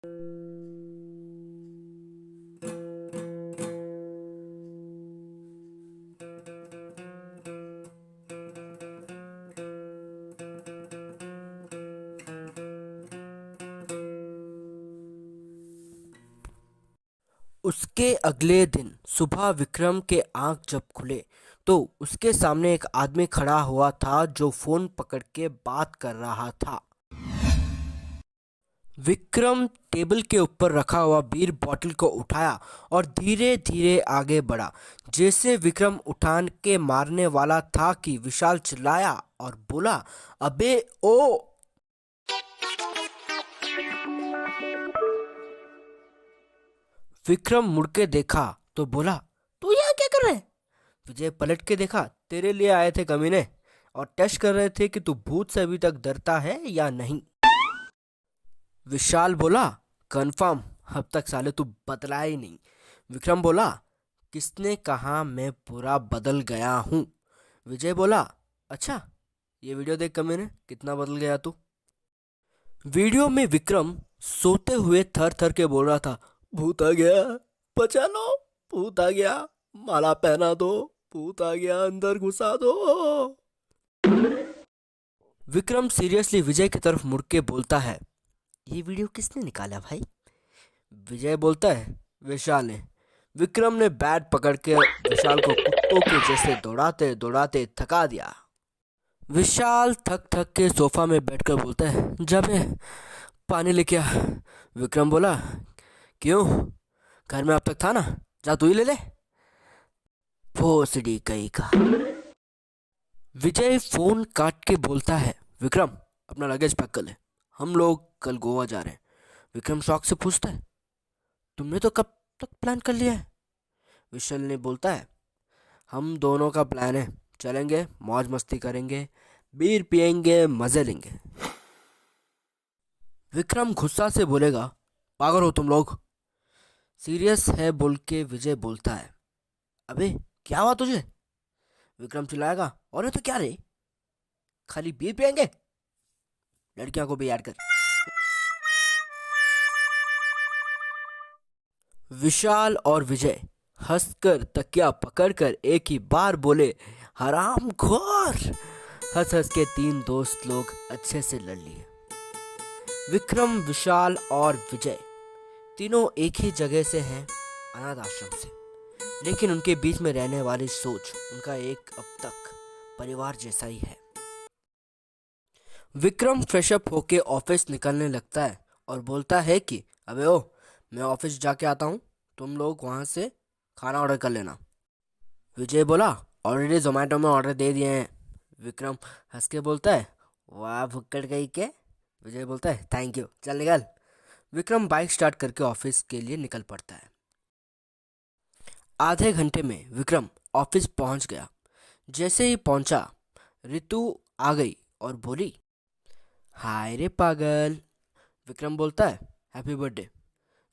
उसके अगले दिन सुबह विक्रम के आंख जब खुले तो उसके सामने एक आदमी खड़ा हुआ था जो फोन पकड़ के बात कर रहा था। विक्रम टेबल के ऊपर रखा हुआ बीयर बॉटल को उठाया और धीरे धीरे आगे बढ़ा। जैसे विक्रम उठान के मारने वाला था कि विशाल चिल्लाया और बोला, अबे ओ। विक्रम मुड़ के देखा तो बोला, तू यहाँ क्या कर रहे है? विजय पलट के देखा, तेरे लिए आए थे कमीने, और टेस्ट कर रहे थे कि तू भूत से अभी तक डरता है या नहीं। विशाल बोला, कंफर्म, अब तक साले तू बदला ही नहीं। विक्रम बोला, किसने कहा मैं पूरा बदल गया हूँ? विजय बोला, अच्छा, ये वीडियो देख कमीने, कितना बदल गया तू। वीडियो में विक्रम सोते हुए थर थर के बोल रहा था, भूत आ गया, बचा लो, भूत आ गया, माला पहना दो, भूत आ गया, अंदर घुसा दो। विक्रम सीरियसली विजय की तरफ मुड़ के बोलता है, ये वीडियो किसने निकाला भाई? विजय बोलता है, विशाल ने। विक्रम ने बैट पकड़ के विशाल को कुत्तों के जैसे दौड़ाते दौड़ाते थका दिया। विशाल थक थक के सोफा में बैठकर बोलता है, जा बे, पानी लेके आ। विक्रम बोला, क्यों, घर में अब तक था ना, जा तू ही ले ले। भोसड़ी कहीं का। विजय फोन काट के बोलता है, विक्रम अपना लगेज पैक कर ले, हम लोग कल गोवा जा रहे हैं। विक्रम शौक से पूछता है, तुमने तो कब तक प्लान कर लिया है? विशाल ने बोलता है, हम दोनों का प्लान है, चलेंगे, मौज मस्ती करेंगे, बीर पियेंगे, मजे लेंगे। विक्रम गुस्सा से बोलेगा, पागल हो तुम लोग? सीरियस है बोल के विजय बोलता है, अबे क्या हुआ तुझे? विक्रम चिल्लाएगा, और ये तो क्या रे, खाली बीर पियेंगे, लड़कियों को भी ऐड कर। विशाल और विजय हंसकर तकिया पकड़कर एक ही बार बोले, हराम खोर। हंस हंस के तीन दोस्त लोग अच्छे से लड़ लिए। विक्रम, विशाल और विजय तीनों एक ही जगह से हैं, अनाथ आश्रम से, लेकिन उनके बीच में रहने वाली सोच उनका एक अब तक परिवार जैसा ही है। विक्रम फ्रेशअप होके ऑफिस निकलने लगता है और बोलता है कि अबे ओ, मैं ऑफिस जाके आता हूँ, तुम लोग वहाँ से खाना ऑर्डर कर लेना। विजय बोला, ऑलरेडी जोमेटो में ऑर्डर दे दिए हैं। विक्रम हंस के बोलता है, वाह भुक्कड़ गई के। विजय बोलता है, थैंक यू, चल निकल। विक्रम बाइक स्टार्ट करके ऑफिस के लिए निकल पड़ता है। आधे घंटे में विक्रम ऑफिस पहुंच गया। जैसे ही पहुंचा, रितु आ गई और बोली, हाय रे पागल। विक्रम बोलता है, हैप्पी बर्थडे।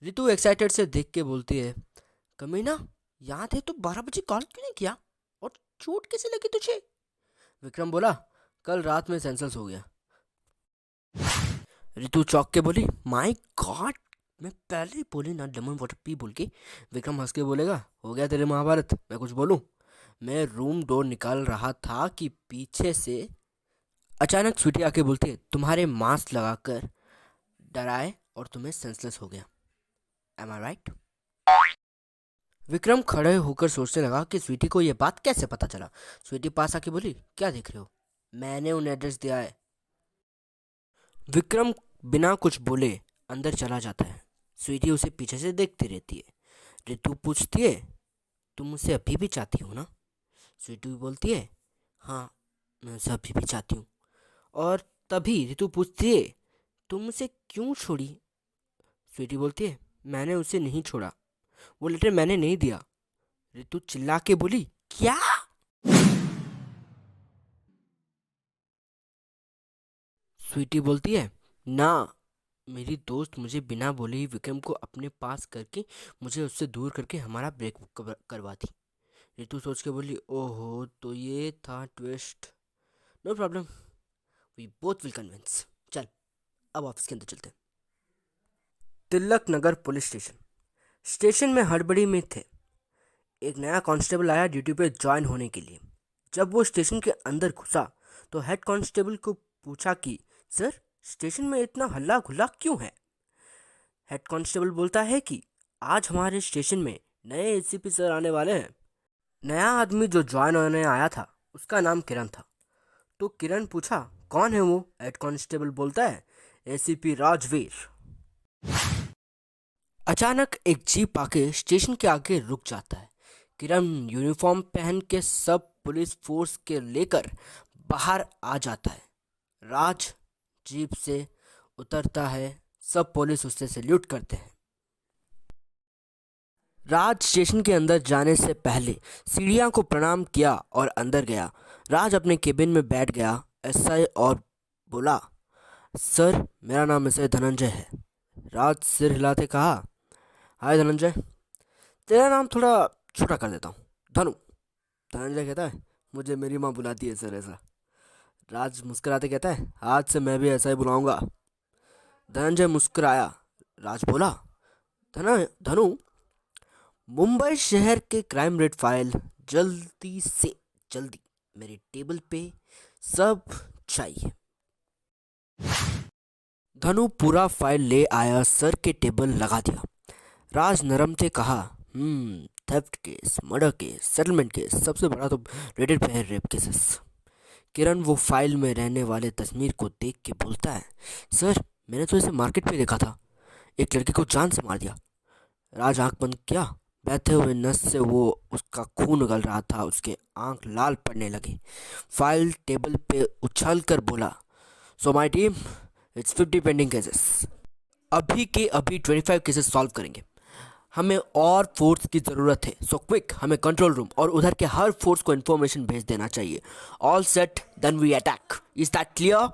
रितु एक्साइटेड से देख के बोलती है, कमीना, यहाँ थे तो 12 बजे कॉल क्यों नहीं किया, और चोट कैसे लगी तुझे? विक्रम बोला, कल रात में सेंसस हो गया। रितु चौंक के बोली, माय गॉड, मैं पहले ही बोली ना लेमन वाटर पी बोल के। विक्रम हंस के बोलेगा, हो गया तेरे महाभारत, मैं कुछ बोलूं? मैं रूम डोर निकाल रहा था कि पीछे से अचानक स्वीटी आके बोलती है, तुम्हारे मास्क लगाकर डराए और तुम्हें सेंसलेस हो गया। एम आई राइट? विक्रम खड़े होकर सोचने लगा कि स्वीटी को यह बात कैसे पता चला। स्वीटी पास आके बोली, क्या देख रहे हो? मैंने उन्हें एड्रेस दिया है। विक्रम बिना कुछ बोले अंदर चला जाता है। स्वीटी उसे पीछे से देखती रहती है। रितु पूछती है, तुम मुझसे अभी भी चाहती हो ना? स्वीटी बोलती है, हाँ, मैं उसे अभी भी चाहती हूँ। और तभी रितु पूछती है, तुम मुझे क्यों छोड़ी? स्वीटी बोलती है, मैंने उसे नहीं छोड़ा, वो लेटर मैंने नहीं दिया। रितु चिल्ला के बोली, क्या? स्वीटी बोलती है, ना, मेरी दोस्त मुझे बिना बोले ही विक्रम को अपने पास करके मुझे उससे दूर करके हमारा ब्रेकअप करवा दी। रितु सोच के बोली, ओहो, तो ये था twist. No problem, we both will convince. चल, अब ऑफिस के अंदर चलते हैं। Tilak Nagar police station. Station में हड़बड़ी में थे। एक नया कांस्टेबल आया ड्यूटी पे ज्वाइन होने के लिए। जब वो स्टेशन के अंदर घुसा तो हेड कांस्टेबल को पूछा कि सर, स्टेशन में इतना हल्ला गुल्ला क्यों है। हेड कांस्टेबल बोलता है कि आज हमारे स्टेशन में नए एसीपी सर आने वाले हैं। नया आदमी जो ज्वाइन होने आया था उसका नाम किरण था। तो किरण पूछा कौन है वो। हेड कांस्टेबल बोलता है एसीपी राजवीर। अचानक एक जीप आके स्टेशन के आगे रुक जाता है। किरण यूनिफॉर्म पहन के सब पुलिस फोर्स के लेकर बाहर आ जाता है। राज जीप से उतरता है। सब पुलिस उससे सैल्यूट करते हैं। राज स्टेशन के अंदर जाने से पहले सीढ़ियां को प्रणाम किया और अंदर गया। राज अपने केबिन में बैठ गया। एसआई और बोला, सर मेरा नाम एसआई धनंजय है। राज सिर हिलाते कहा, हाय धनंजय, तेरा नाम थोड़ा छोटा कर देता हूँ, धनु। धनंजय कहता है, मुझे मेरी माँ बुलाती है सर ऐसा। राज मुस्कुराते कहता है, आज से मैं भी ऐसा ही बुलाऊंगा। धनंजय मुस्कुराया। राज बोला, धनु, मुंबई शहर के क्राइम रेट फाइल जल्दी से जल्दी मेरे टेबल पे सब चाहिए। धनु पूरा फाइल ले आया, सर के टेबल लगा दिया। राज नरम से कहा, theft case, murder case, settlement case, सबसे बड़ा तो रेटेड पे है रेप केसेस। किरण वो फाइल में रहने वाले तस्वीर को देख के बोलता है, सर मैंने तो इसे मार्केट पे देखा था, एक लड़की को जान से मार दिया। राज आंख बंद किया। बहते हुए नस से वो उसका खून उगल रहा था। उसके आंख लाल पड़ने लगे। फाइल टेबल पे उछल कर बोला, so my team, it's 50 pending cases. अभी के अभी 25 केसेस सॉल्व करेंगे। हमें और फोर्स की ज़रूरत है, सो क्विक, हमें कंट्रोल रूम और उधर के हर फोर्स को इन्फॉर्मेशन भेज देना चाहिए। All set, then we attack, is that clear.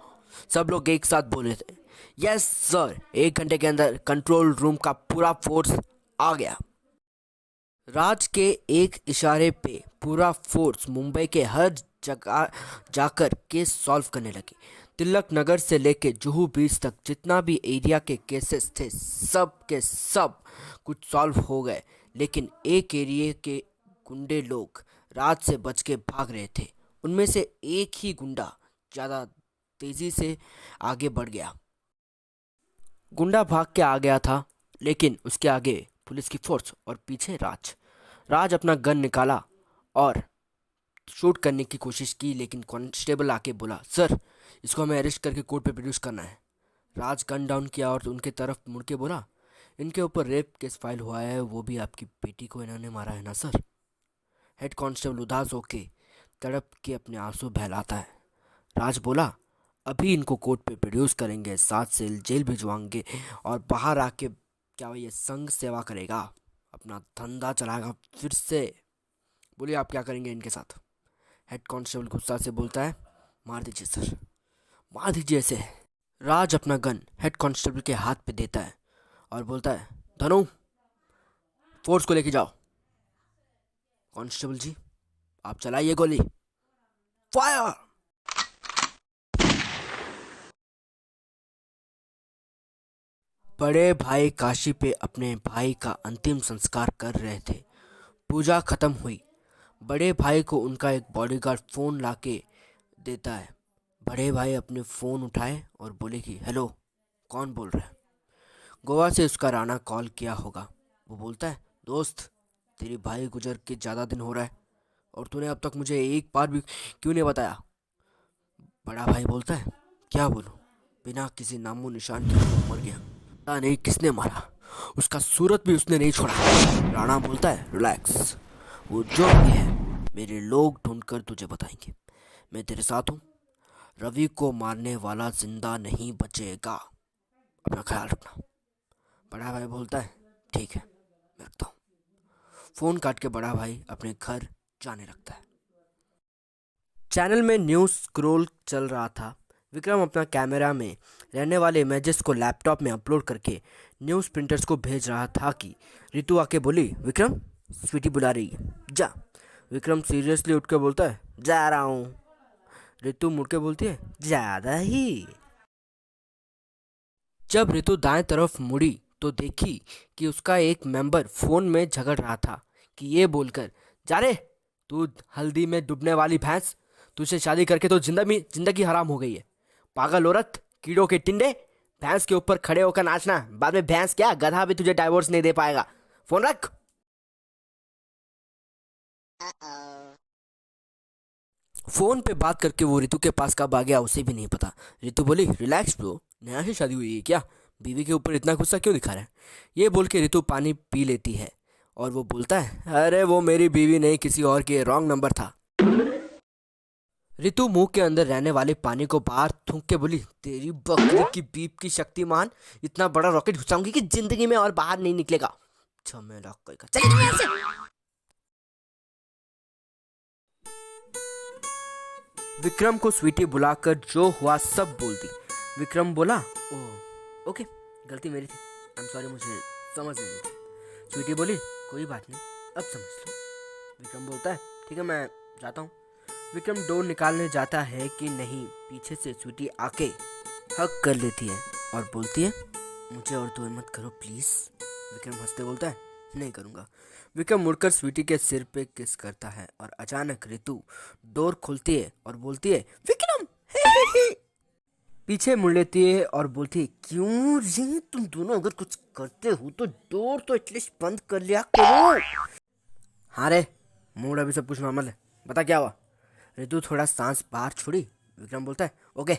सब लोग एक साथ बोले थे, यस सर। 1 घंटे के अंदर कंट्रोल रूम का पूरा फोर्स आ गया। राज के एक इशारे पे पूरा फोर्स मुंबई के हर जगह जाकर केस सॉल्व करने लगे। तिलक नगर से लेके जुहू बीच तक जितना भी एरिया के केसेस थे, सब के सब कुछ सॉल्व हो गए। लेकिन एक एरिया के गुंडे लोग रात से बच के भाग रहे थे। उनमें से एक ही गुंडा ज़्यादा तेज़ी से आगे बढ़ गया। गुंडा भाग के आ गया था, लेकिन उसके आगे पुलिस की फोर्स और पीछे राज। राज अपना गन निकाला और शूट करने की कोशिश की, लेकिन कांस्टेबल आके बोला, सर इसको हमें अरेस्ट करके कोर्ट पे प्रोड्यूस करना है। राज गन डाउन किया और उनके तरफ मुड़ के बोला, इनके ऊपर रेप केस फाइल हुआ है, वो भी आपकी बेटी को इन्होंने मारा है ना सर। हेड कांस्टेबल उदास होके तड़प के अपने आंसू बहलाता है। राज बोला, अभी इनको कोर्ट पे प्रोड्यूस करेंगे, 7 साल जेल भिजवाएंगे और बाहर आके क्या ये संघ सेवा करेगा, अपना धंधा चलाएगा फिर से। बोलिए आप क्या करेंगे इनके साथ। हेड कांस्टेबल गुस्सा से बोलता है, मार दीजिए सर, मार दीजिए इसे। राज अपना गन हेड कांस्टेबल के हाथ पे देता है और बोलता है, धनु फोर्स को लेके जाओ। कांस्टेबल जी आप चलाइए गोली। फायर। बड़े भाई काशी पे अपने भाई का अंतिम संस्कार कर रहे थे। पूजा खत्म हुई। बड़े भाई को उनका एक बॉडीगार्ड फ़ोन लाके देता है। बड़े भाई अपने फ़ोन उठाए और बोले कि हेलो, कौन बोल रहा है। गोवा से उसका राणा कॉल किया होगा। वो बोलता है, दोस्त तेरी भाई गुजर के ज़्यादा दिन हो रहा है और तूने अब तक मुझे एक बार भी क्यों नहीं बताया। बड़ा भाई बोलता है, क्या बोलूँ, बिना किसी नामो निशान के वो मर गया, पता नहीं किसने मारा, उसका सूरत भी उसने नहीं छोड़ा। राणा बोलता है, रिलैक्स, वो जो भी है मेरे लोग ढूंढ कर तुझे बताएंगे, मैं तेरे साथ हूँ। रवि को मारने वाला जिंदा नहीं बचेगा, अपना ख्याल रखना। बड़ा भाई बोलता है, ठीक है मैं रखता हूँ। फ़ोन काट के बड़ा भाई अपने घर जाने लगता है। चैनल में न्यूज़ स्क्रॉल चल रहा था। विक्रम अपना कैमरा में रहने वाले इमेजेस को लैपटॉप में अपलोड करके न्यूज़ प्रिंटर्स को भेज रहा था कि रितु आके बोली, विक्रम स्वीटी बुला रही है, जा। विक्रम सीरियसली उठ के बोलता है, जा रहा हूँ। रितु मुड़ के बोलती है, ज़्यादा ही। जब रितु दाएं तरफ मुड़ी तो देखी कि उसका एक मेंबर फोन में झगड़ रहा था कि ये बोलकर, जा रे तू हल्दी में डूबने वाली भैंस, तुझसे शादी करके तो जिंदगी हराम हो गई है। पागल औरत, कीड़ों के टिंडे, भैंस के ऊपर खड़े होकर नाचना, बाद में भैंस क्या गधा भी तुझे डाइवोर्स नहीं दे पाएगा। फोन रख। फोन पे बात करके वो रितु के पास कब आ गया उसे भी नहीं पता। रितु बोली, रिलैक्स ब्रो, नया ही शादी हुई है क्या, बीवी के ऊपर इतना गुस्सा क्यों दिखा रहा है। ये बोल के रितु पानी पी लेती है और वो बोलता है, अरे वो मेरी बीवी नहीं किसी और की, रॉन्ग नंबर था। रितु मुंह के अंदर रहने वाले पानी को बाहर थूक के बोली, तेरी बकरी की बीप की शक्तिमान, इतना बड़ा रॉकेट घुसाऊंगी कि जिंदगी में और बाहर नहीं निकलेगा। झमेला कोई का, चलिए तुम यहाँ से। विक्रम को स्वीटी बुलाकर जो हुआ सब बोल दी। विक्रम बोला, ओह ओके, गलती मेरी थी, आई एम सॉरी, मुझे समझ नहीं थी। स्वीटी बोली, कोई बात नहीं, अब समझ लो। विक्रम बोलता है, ठीक है मैं जाता हूँ। विक्रम डोर निकालने जाता है कि नहीं, पीछे से स्वीटी आके हक कर लेती है और बोलती है, मुझे और दूर मत करो प्लीज़। विक्रम हंसते बोलता है, नहीं करूँगा। विक्रम मुड़कर स्वीटी के सिर पे किस करता है और अचानक रितु डोर खोलती है और बोलती है, विक्रम हे। पीछे मुड़ लेती है और बोलती है, क्यों रे, तुम दोनों अगर कुछ करते हो तो डोर तो एटलीस्ट बंद कर लिया करो। हाँ रे, मूड अभी सब कुछ नॉर्मल है, बता क्या हुआ। रितु थोड़ा सांस बाहर छोड़ी। विक्रम बोलता है, ओके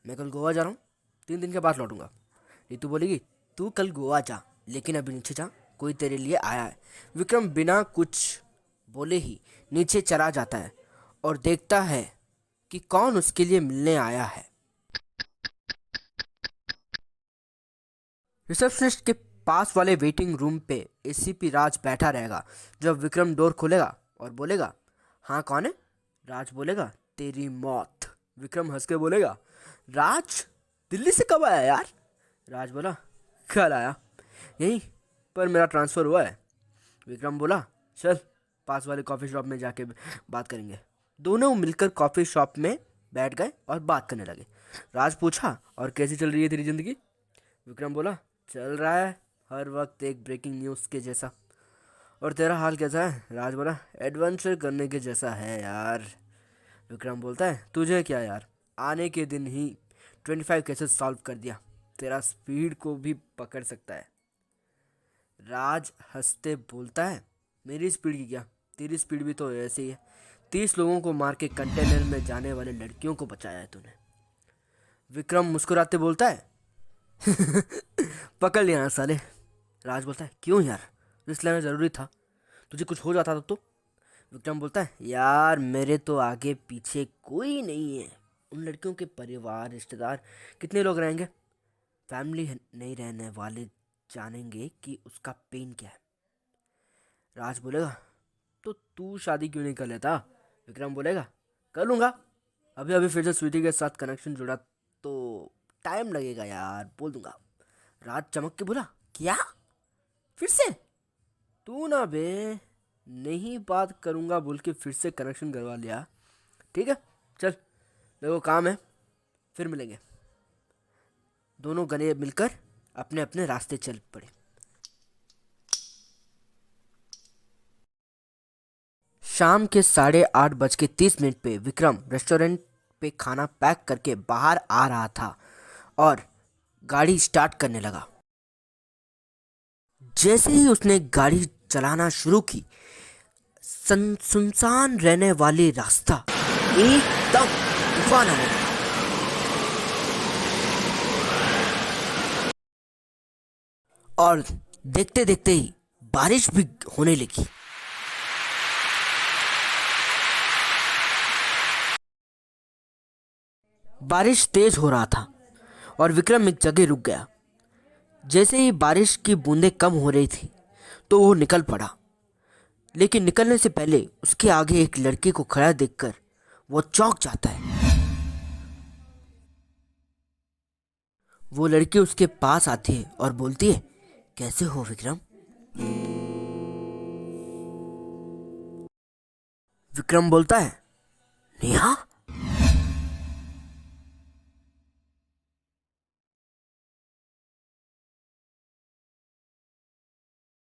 मैं कल गोवा जा रहा हूँ, 3 दिन के बाद लौटूंगा। रितु बोलेगी, तू कल गोवा जा, लेकिन अभी नीचे जा, कोई तेरे लिए आया है। विक्रम बिना कुछ बोले ही नीचे चला जाता है और देखता है कि कौन उसके लिए मिलने आया है। रिसेप्शनिस्ट के पास वाले वेटिंग रूम पे एसीपी राज बैठा रहेगा। जब विक्रम डोर खोलेगा और बोलेगा, हाँ कौन है। राज बोलेगा, तेरी मौत। विक्रम हंस के बोलेगा, राज दिल्ली से कब आया यार। राज बोला, कल आया, यहीं पर मेरा ट्रांसफ़र हुआ है। विक्रम बोला, चल पास वाले कॉफ़ी शॉप में जाके बात करेंगे। दोनों मिलकर कॉफ़ी शॉप में बैठ गए और बात करने लगे। राज पूछा, और कैसी चल रही है तेरी ज़िंदगी। विक्रम बोला, चल रहा है हर वक्त एक ब्रेकिंग न्यूज़ के जैसा। और तेरा हाल कैसा है। राज बोला, एडवेंचर करने के जैसा है यार। विक्रम बोलता है, तुझे क्या यार, आने के दिन ही 25 केसेस सॉल्व कर दिया, तेरा स्पीड को भी पकड़ सकता है। राज हंसते बोलता है, मेरी स्पीड की क्या, तेरी स्पीड भी तो ऐसे ही है। 30 लोगों को मार के कंटेनर में जाने वाले लड़कियों को बचाया है तूने। विक्रम मुस्कुराते बोलता है, पकड़ लिया ना साले। राज बोलता है, क्यों यार, रिस्क लेना ज़रूरी था, तुझे कुछ हो जाता तो। विक्रम बोलता है, यार मेरे तो आगे पीछे कोई नहीं है, उन लड़कियों के परिवार रिश्तेदार कितने लोग रहेंगे, फैमिली नहीं रहने वाले जानेंगे कि उसका पेन क्या है। राज बोलेगा, तो तू शादी क्यों नहीं कर लेता। विक्रम बोलेगा, कर लूँगा, अभी अभी फिर से स्वीटी के साथ कनेक्शन जुड़ा तो टाइम लगेगा यार, बोल दूंगा। राज चमक के बोला, क्या फिर से। तू ना बे, नहीं बात करूँगा बोल के फिर से कनेक्शन करवा लिया। ठीक है चल, मेरे को काम है, फिर मिलेंगे। दोनों गने मिलकर अपने अपने रास्ते चल पड़े। शाम के 8:30 पे विक्रम रेस्टोरेंट पे खाना पैक करके बाहर आ रहा था और गाड़ी स्टार्ट करने लगा। जैसे ही उसने गाड़ी चलाना शुरू की, सुनसान रहने वाले रास्ता एकदम तूफान आने लगा। और देखते देखते ही बारिश भी होने लगी। बारिश तेज हो रहा था और विक्रम एक जगह रुक गया। जैसे ही बारिश की बूंदें कम हो रही थी तो वो निकल पड़ा, लेकिन निकलने से पहले उसके आगे एक लड़की को खड़ा देखकर वो चौंक जाता है। वो लड़की उसके पास आती है और बोलती है, कैसे हो विक्रम। विक्रम बोलता है, नेहा।